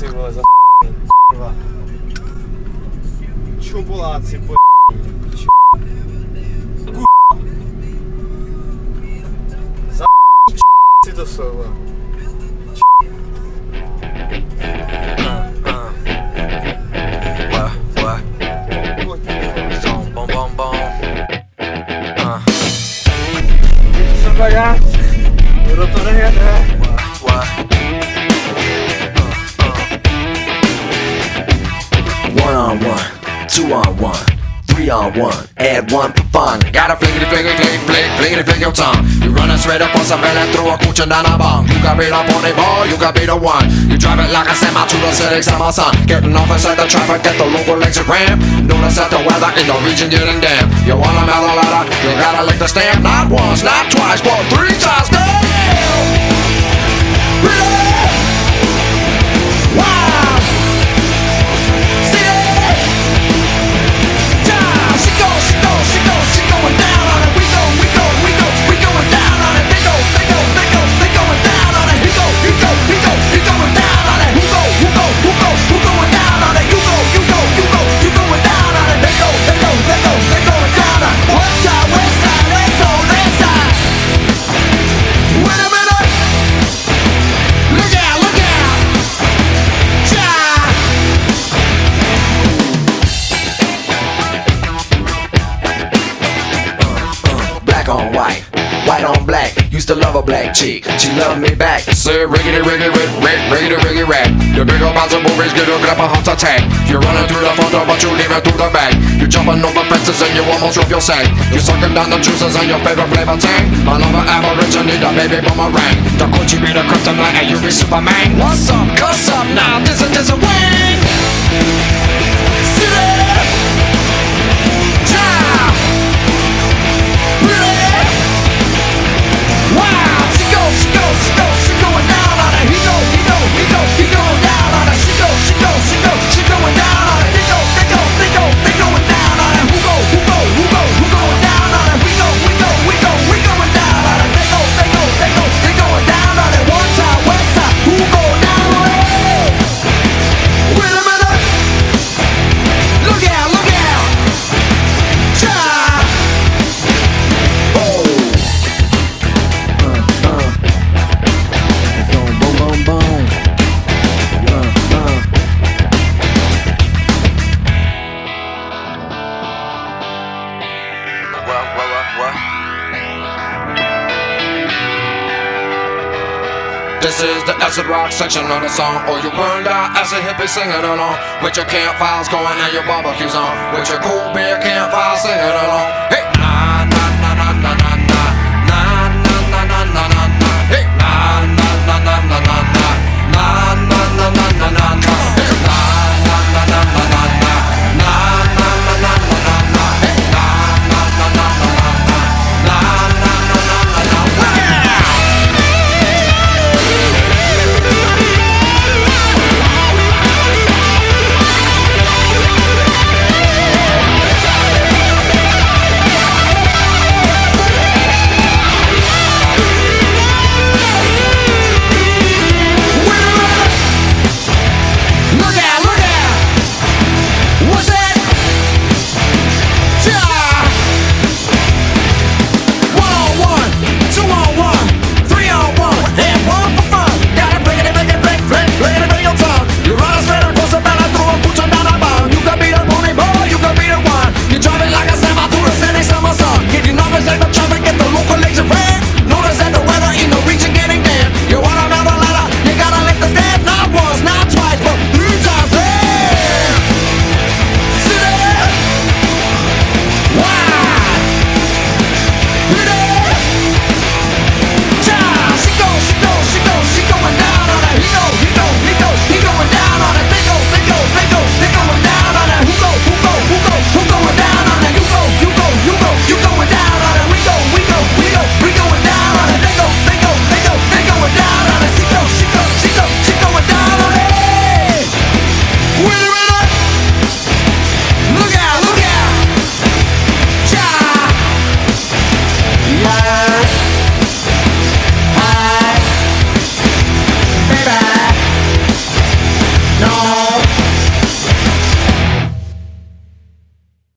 Ty vole, za kurva. Čumpoláci, po kurva. Za si to jsou, vole. Jsem bagát, kdo to nejede. One on one, 2 on 1, 3 on 1, add 1 for fun. Gotta flickety your tongue. You running straight up on some man and throw a coochie down a bomb. You got beat up on the ball, you got be the one. You drive it like a semi to the city, my son. Getting off inside the traffic, get the local legs gram. Notice that the weather in the region getting damn. You wanna mellow ladder, you gotta lick the stamp. Not once, not twice, but 3 times, damn. Wow. On white, white on black. Used to love a black chick, she loved me back. Say riggedy rap. The big old bouncer movies get a grab a heart attack. You're running through the front door, but you leave it through the back. You're jumping over fences and you almost drop your sack. You're sucking down the juices and your favorite flavor tank. My lover average, I need a baby boomerang. The coochie be the kryptonite and you be Superman. What's up? Cuss up now, this is a wing. City. She going down on it. He going down on it. She going down on it. They going down on it. Who going down on it? We going down on it. They going down on it. One time, west side. Who go down on it? Wait a minute. Look out. This is the acid rock section of the song. Or you burned out as a hippie singing along. With your campfires going and your barbecues on. With your cool beer campfire singing along. Hey!